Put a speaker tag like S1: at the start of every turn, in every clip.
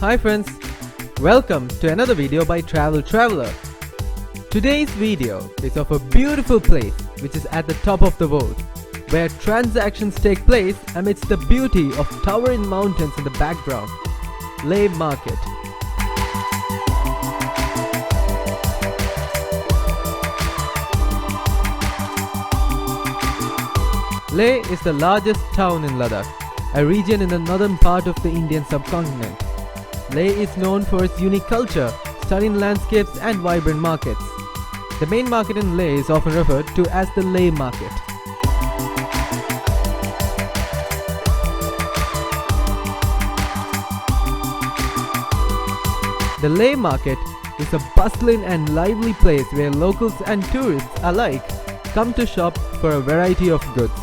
S1: Hi friends, welcome to another video by Travel Traveler. Today's video is of a beautiful place which is at the top of the world, where transactions take place amidst the beauty of towering mountains in the background, Leh Market. Leh is the largest town in Ladakh, a region in the northern part of the Indian subcontinent. Leh is known for its unique culture, stunning landscapes and vibrant markets. The main market in Leh is often referred to as the Leh Market. The Leh Market is a bustling and lively place where locals and tourists alike come to shop for a variety of goods.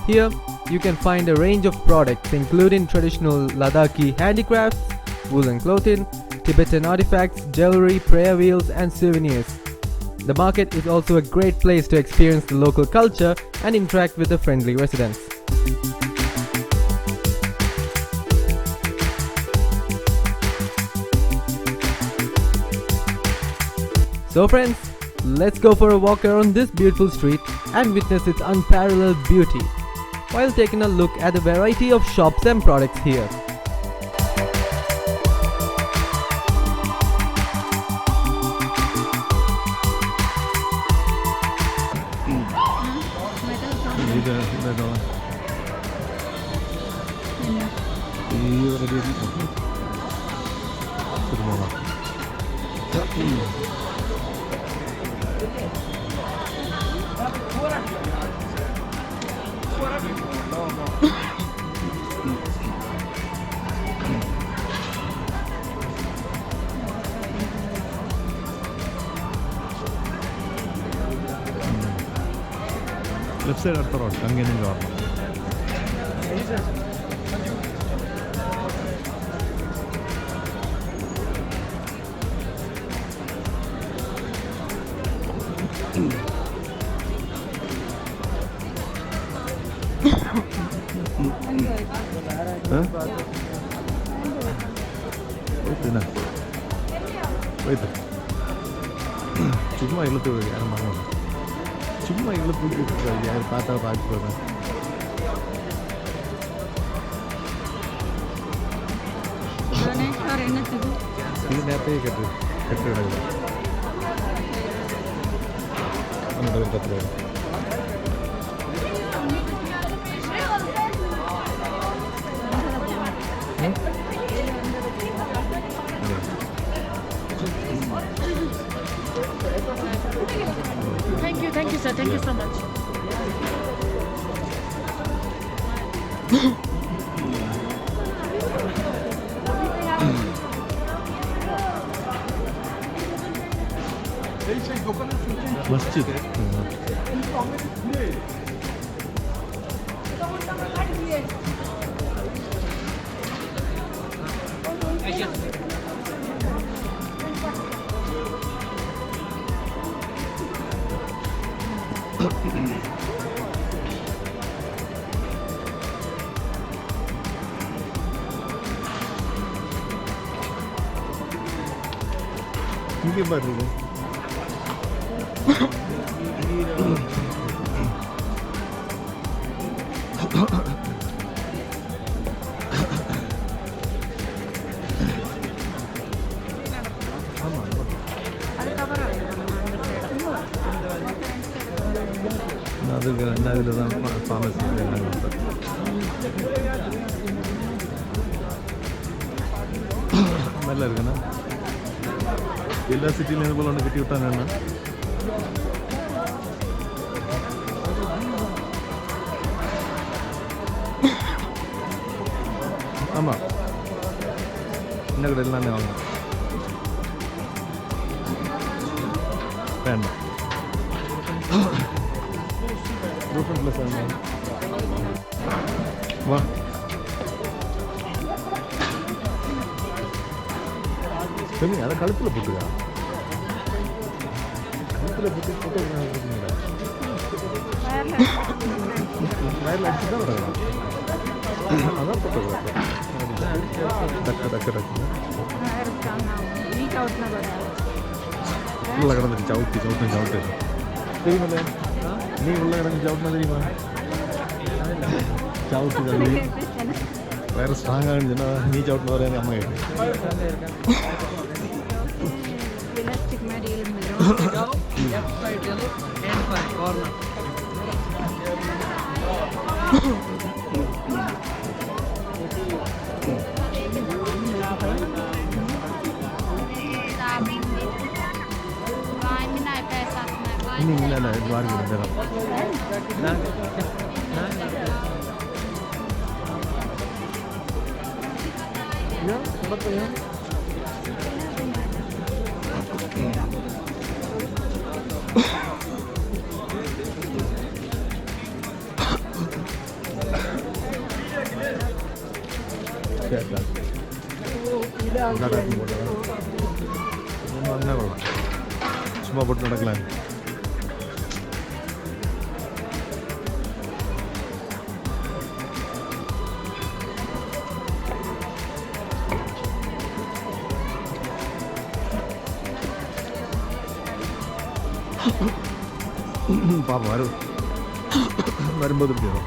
S1: Here, you can find a range of products including traditional Ladakhi handicrafts, woolen clothing, Tibetan artifacts, jewelry, prayer wheels and souvenirs. The market is also a great place to experience the local culture and interact with the friendly residents. So friends, let's go for a walk around this beautiful street and witness its unparalleled beauty, while taking a look at the variety of shops and products here.
S2: Left side of the road, again in the wait. Chuma I look at Chuma I look at Pata Bag.
S3: Thank you sir, thank you so much.
S2: Masjid. Ini baru. Pharmacy. Illa city level on the Titan. Ama never done on pen. Different lesson. What? Tell me, I can't put a book. Why like to go? I'm not photographer. ഉള്ള കിടന്നിട്ട് ചവിട്ടി തിരിയുമല്ലേ നീ ഉള്ള കിടന്ന് ചവിട്ടുന്ന തിരിയുമോ ചവിട്ടി തള്ളി വേറെ strong ആണ് ചെന്നാ നീ ചവിട്ടുന്ന പറയാൻ അമ്മ കേട്ടു ini ada luar gitu dalam ya berapa ya cuma buat നടക്കലാണ് പാപം ആരും വരുമ്പോൾ തീർച്ചയായും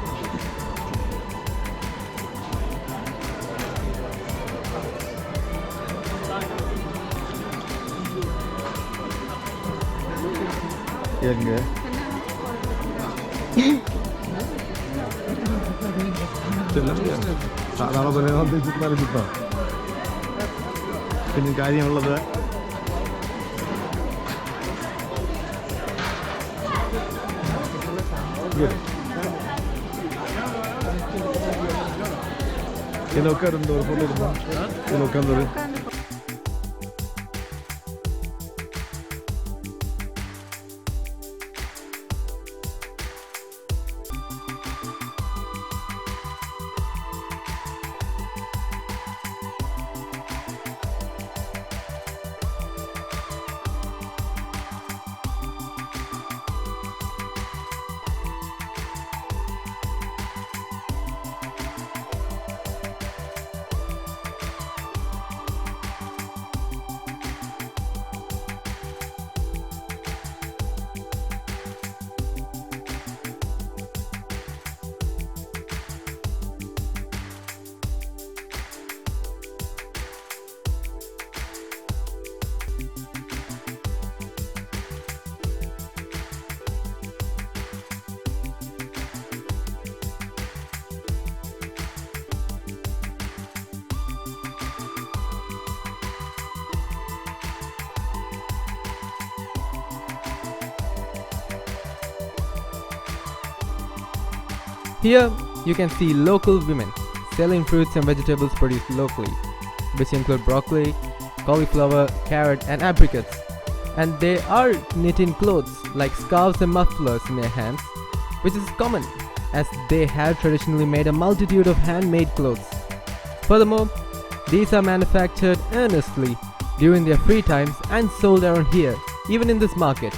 S2: எங்க സാധാരണ പോലെ ചുറ്റാലും ചുറ്റാം പിന്നെ കാര്യമുള്ളത് ഇതിലൊക്കെ എന്തോ ഇതിലൊക്കെ എന്തോ
S1: Here you can see local women selling fruits and vegetables produced locally, which include broccoli, cauliflower, carrot and apricots. And they are knitting clothes like scarves and mufflers in their hands, which is common as they have traditionally made a multitude of handmade clothes. Furthermore, these are manufactured earnestly during their free times and sold around here, even in this market.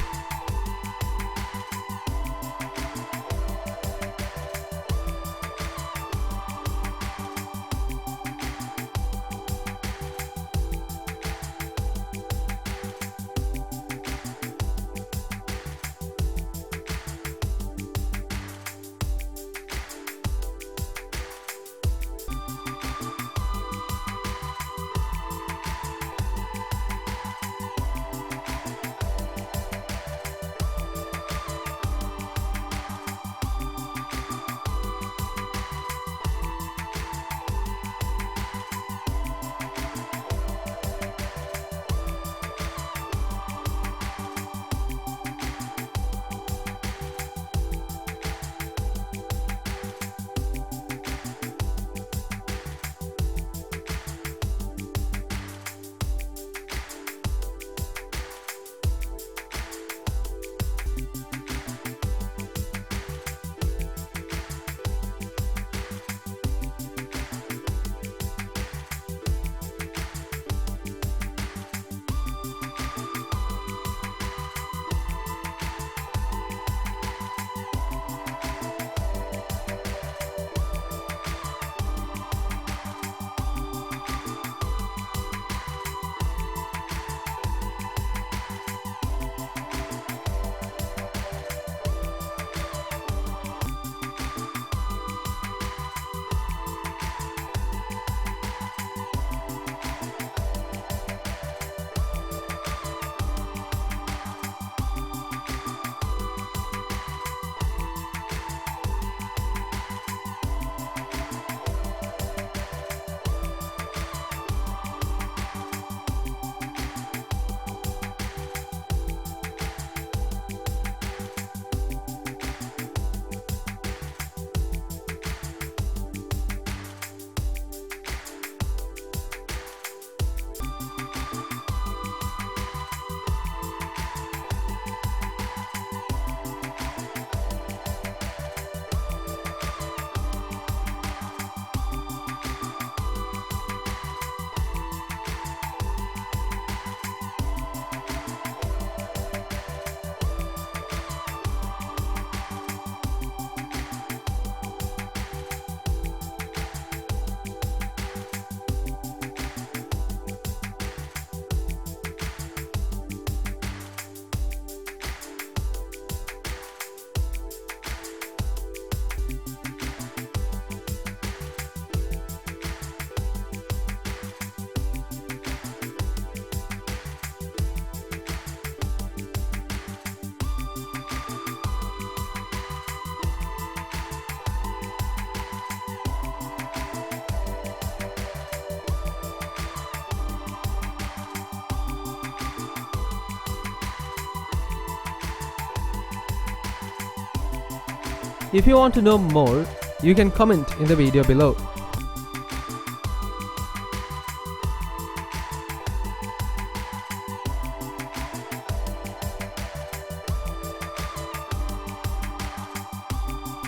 S1: If you want to know more, you can comment in the video below.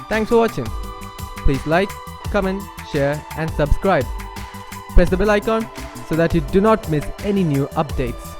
S1: Thanks for watching. Please like, comment, share and subscribe. Press the bell icon so that you do not miss any new updates.